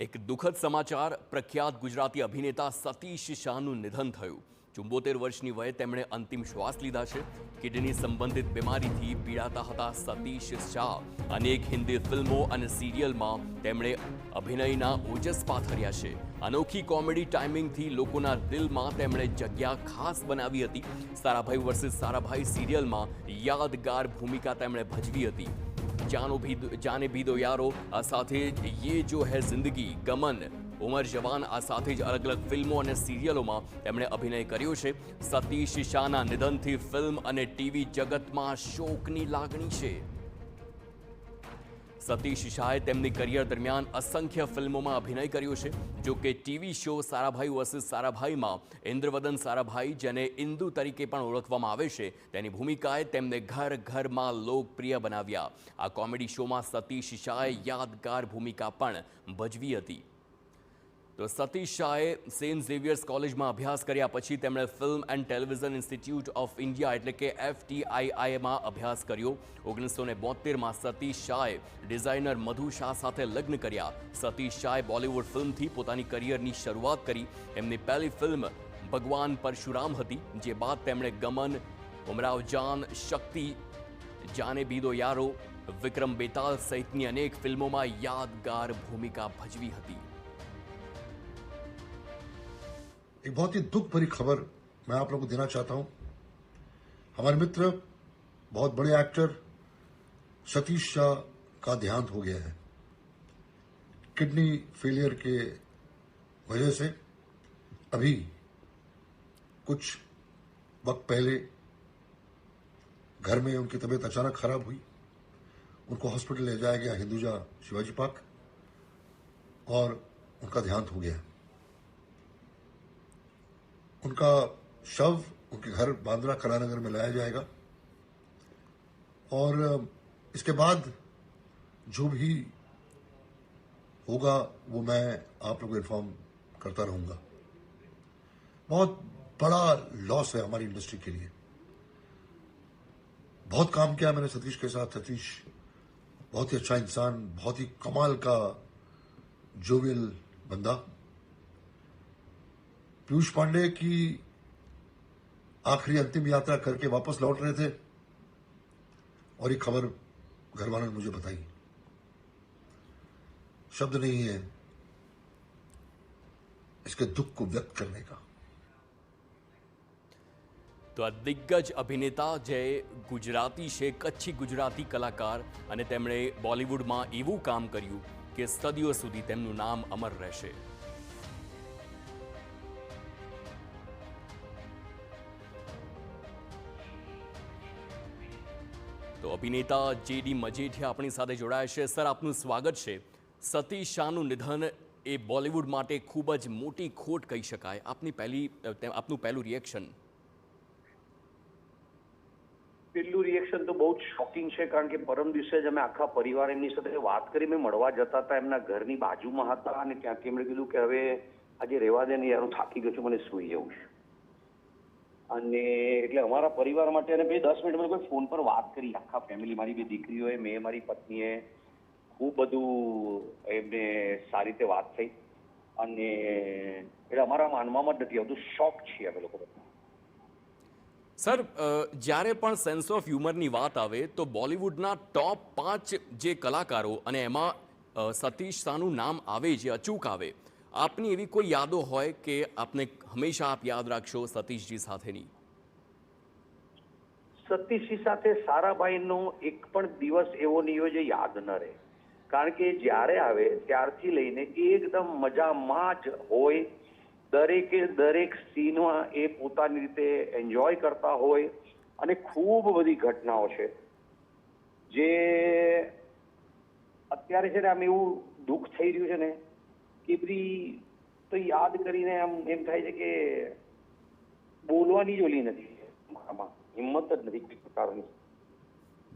એક દુઃખદ સમાચાર પ્રખ્યાત ગુજરાતી અભિનેતા સતીશ શાહનું નિધન થયું 74 વર્ષની વયે તેમણે અંતિમ શ્વાસ લીધા છે કિડની સંબંધિત બીમારીથી પીડાતા હતા સતીશ શાહ અનેક હિન્દી ફિલ્મો અને સિરિયલમાં તેમણે અભિનયના ઓજસ પાથર્યા છે અનોખી કોમેડી ટાઈમિંગથી લોકોના દિલમાં તેમણે જગ્યા ખાસ બનાવી હતી સારાભાઈ વર્સિસ સારાભાઈ સિરિયલમાં યાદગાર ભૂમિકા તેમણે ભજવી હતી जाने भी दो यारो आ साथे ये जो है जिंदगी गमन उमर जवान आ साथे ज अलग अलग फिल्मों और सीरियलों તેમણે અભિનય કર્યો છે સતીશ શાહના નિધનથી ફિલ્મ અને ટીવી જગતમાં શોકની લાગણી છે સતીશ શાહે તેમની કરિયર દરમિયાન અસંખ્ય ફિલ્મોમાં અભિનય કર્યો છે જો કે ટીવી શો સારાભાઈ વર્સિસ સારાભાઈમાં ઇન્દ્રવદન સારાભાઈ જેને ઇન્દુ તરીકે પણ ઓળખવામાં આવે છે તેની ભૂમિકાએ તેમને ઘર ઘરમાં લોકપ્રિય બનાવ્યા આ કોમેડી શોમાં સતીશ શાહે યાદગાર ભૂમિકા પણ ભજવી હતી તો સતીશ શાહે સેન્ટ ઝેવિયર્સ કોલેજમાં અભ્યાસ કર્યા પછી તેમણે film and television institute of India એટલે કે FTIIમાં અભ્યાસ કર્યો 1972માં સતીશ શાહે ડિઝાઇનર મધુ શાહ સાથે લગ્ન કર્યા સતીશ શાહે બોલિવૂડ ફિલ્મથી પોતાની કરિયરની શરૂઆત કરી એમની પહેલી ફિલ્મ ભગવાન પરશુરામ હતી જે બાદ તેમણે ગમન ઉમરાવ જાન શક્તિ જાને भी दो यारो વિક્રમ બેતાલ સહિતની અનેક ફિલ્મોમાં યાદગાર ભૂમિકા ભજવી હતી एक बहुत ही दुख भरी खबर मैं आप लोगों को देना चाहता हूं हमारे मित्र बहुत बड़े एक्टर सतीश शाह का देहांत हो गया है किडनी फेलियर के वजह से अभी कुछ वक्त पहले घर में उनकी तबीयत अचानक खराब हुई उनको हॉस्पिटल ले जाया गया हिंदुजा शिवाजी पार्क और उनका देहांत हो गया उनका शव उनके घर बांद्रा कलानगर में लाया जाएगा और इसके बाद जो भी होगा वो मैं आप लोगों को इन्फॉर्म करता रहूंगा बहुत बड़ा लॉस है हमारी इंडस्ट्री के लिए बहुत काम किया मैंने सतीश के साथ सतीश बहुत ही अच्छा इंसान बहुत ही कमाल का जोवियल बंदा पीयूष पांडे की आखिरी अंतिम यात्रा करके वापस लौट रहे थे और ये खबर घर वालों ने मुझे बताई शब्द नहीं है इसके दुख को व्यक्त करने का તો આ દિગ્ગજ અભિનેતા જે ગુજરાતી છે કચ્છી ગુજરાતી કલાકાર અને તેમણે બોલિવૂડમાં એવું કામ કર્યું કે સદીઓ સુધી તેમનું નામ અમર રહેશે તો અભિનેતા JD મજીઠિયા આપણી સાથે જોડાયા છે સર આપનું સ્વાગત છે સતીશ શાહનું નિધન એ બોલિવૂડ માટે ખૂબ જ મોટી ખોટ કહી શકાય આપનું પહેલું રિએક્શન પહેલું રિએક્શન તો બહુ જ શોકિંગ છે કારણ કે પરમ દિવસે જ અમે આખા પરિવાર એમની સાથે વાત કરી મેં મળવા જતા હતા એમના ઘરની બાજુમાં હતા અને ત્યાંથી એમણે કીધું કે હવે આજે રહેવા દે ને યાર હું થાકી ગયો છું મને સૂઈ જવું છે અને એટલે અમારા પરિવાર માટે અને ભાઈ 10 મિનિટ અમે કોઈ ફોન પર વાત કરી આખા ફેમિલી મારી બે દીકરીઓએ મેં મારી પત્નીએ ખૂબ બધું એમને સારી રીતે વાત થઈ અને એટલે અમારા માનવામાં જ નથી આવતું શોક છીએ અમે લોકો સર જ્યારે પણ સેન્સ ઓફ હ્યુમરની વાત આવે તો બોલિવૂડના ટોપ 5 જે કલાકારો અને એમાં સતીશ શાહનું નામ આવે જે અચૂક આવે આપની એવી કોઈ યાદો હોય કે આપને હંમેશા આપ યાદ રાખશો સતીશજી સાથેની સતીશજી સાથે સારાભાઈનો એક પણ દિવસ એવો નહીં હોય જે યાદ ન રહે કારણ કે જ્યારે આવે ત્યારથી લઈને એકદમ મજામાં જ હોય દરેકે દરેક સીનમાં એ પોતાની રીતે એન્જોય કરતા હોય અને ખૂબ બધી ઘટનાઓ છે જે અત્યારે છે ને આમ એવું દુઃખ થઈ રહ્યું છે ને કે બધી તો યાદ કરીને આમ એમ થાય છે કે બોલવાની જ ઓલી નથી આમાં હિંમત જ નથી કોઈ પ્રકારની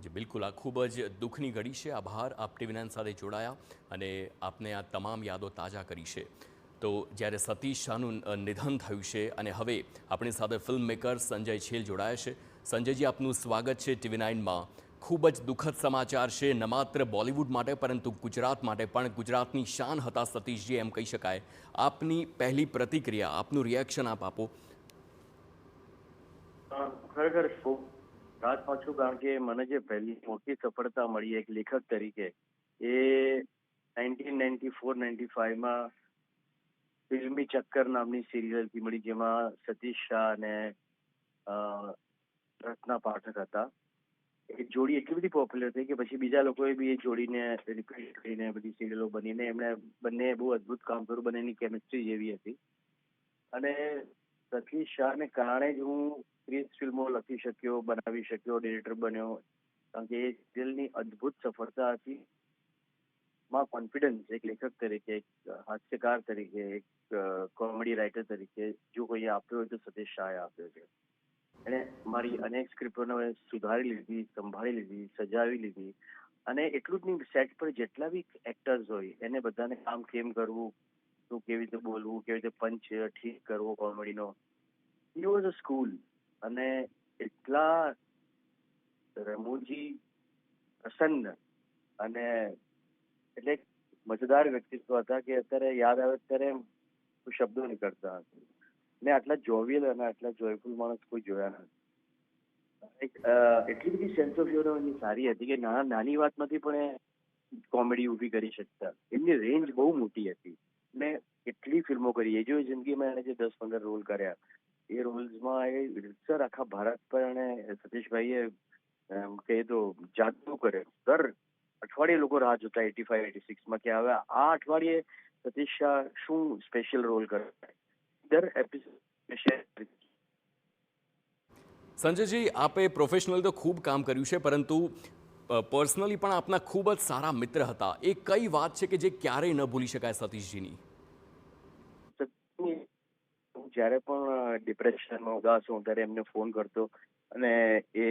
જી બિલકુલ આ ખૂબ જ દુઃખની ઘડી છે આભાર આપ ટીવી9 સાથે જોડાયા અને આપને આ તમામ યાદો તાજા કરી છે તો જ્યારે સતીશ શાહનું નિધન થયું છે અને હવે આપણી સાથે ફિલ્મ મેકર સંજય છેલ જોડાયા છે સંજયજી આપનું સ્વાગત છે ટીવી9માં ખૂબ જ દુઃખદ સમાચાર છે ન માત્ર બોલિવૂડ માટે પરંતુ ગુજરાત માટે પણ. ગુજરાતની શાન હતા સતીશજી એમ કહી શકાય. આપની પહેલી પ્રતિક્રિયા, આપનું રિએક્શન આપો. ખરેખર ખૂબ રાતમાં છું, કારણ કે મને જે પહેલી મોટી સફળતા મળી એક લેખક તરીકે એ 1994-95 ફિલ્મી ચક્કર નામની સિરિયલથી મળી, જેમાં સતીશ શાહ અને રત્ના પાઠક હતા. એ જોડી એટલી બધી પોપ્યુલર થઈ કે પછી બીજા લોકોએ બી એ જોડીને રિપીટ કરીને બધી સિરિયલો બનીને એમણે બંને બહુ અદભુત કામ કર્યું. બંનેની કેમિસ્ટ્રી જેવી હતી અને સતીશ શાહને કારણે જ હું 30 ફિલ્મો લખી શક્યો, બનાવી શક્યો, ડિરેક્ટર બન્યો, કારણ કે એ સિરિયલની અદભુત સફળતા હતી. માં કોન્ફિડન્સ એક લેખક તરીકે, એક હાસ્યકાર તરીકે, એક કોમેડી રાઇટર તરીકે જો કોઈ આપ્યો હોય તો સતીશ શાહે આપ્યો છે. એણે મારી અનેક સ્ક્રિપ્ટોને સુધારી લીધી, સંભાળી લીધી, સજાવી લીધી અને એટલું જ નહીં, સેટ પર જેટલા બી એક્ટર્સ હોય એને બધાને કામ કેમ કરવું, શું કેવી રીતે બોલવું, કેવી રીતે પંચ ઠીક કરવો કોમેડીનો, ઇટ વોઝ અ સ્કૂલ. અને એટલા રમૂજી, પ્રસન્ન અને એટલે મજેદાર વ્યક્તિત્વ હતા કે અત્યારે યાદ આવે ત્યારે શબ્દો નીકળતા હતા. મેં આટલા જોવિયલ અને આટલા જોયફુલ માણસ કોઈ જોયા નથી. એટલી બધી સેન્સ ઓફ હ્યુમર એની સારી હતી કે નાની વાતમાંથી પણ એ કોમેડી ઊભી કરી શકતા. એમની રેન્જ બહુ મોટી હતી. મેં કેટલી ફિલ્મો કરી, એ જો જિંદગીમાં એને જે 10-15 રોલ કર્યા, એ રોલ્સમાં એ રીતસર આખા ભારત પર એને સતીશભાઈએ કહીએ તો જાદુ કર્યો. દર અઠવાડિયે લોકો રાહ જોતા 85-86માં કે હવે આ અઠવાડિયે સતીશ શાહ શું સ્પેશિયલ રોલ કરે. દર એપિસોડ. સંજયજી, આપે પ્રોફેશનલ તો ખૂબ કામ કર્યું છે પરંતુ પર્સનલી પણ આપના ખૂબ જ સારા મિત્ર હતા. એ કઈ વાત છે કે જે ક્યારેય ન ભૂલી શકાય સતીશજીની? હું જ્યારે પણ ડિપ્રેશનમાં ઉદાસ હોઉં ત્યારે એમને ફોન કરતો અને એ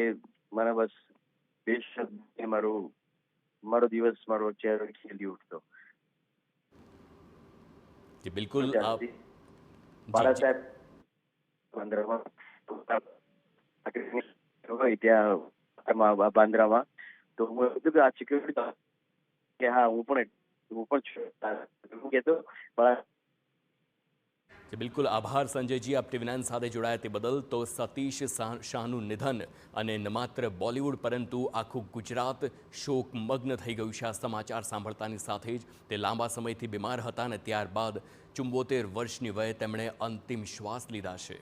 મને બસ બે શબ્દ મારો દિવસ, મારો ચહેરો ખીલી ઉઠતો. બિલકુલ. બાળા સાહેબ બાંદ્રામાં હોય ત્યાં બાંદ્રામાં, તો હું કીધું કે આ સિક્યુરિટી કે હા હું પણ છું કહેતો. બિલકુલ આભાર સંજયજી, આપ ટીવી9 સાથે જોડાયા તે બદલ. તો સતીશ શાહનું નિધન અને ન માત્ર બોલિવૂડ પરંતુ આખું ગુજરાત શોકમગ્ન થઈ ગયું છે આ સમાચાર સાંભળતાની સાથે જ. તે લાંબા સમયથી બીમાર હતા અને ત્યારબાદ 74 વર્ષની વયે તેમણે અંતિમ શ્વાસ લીધા છે.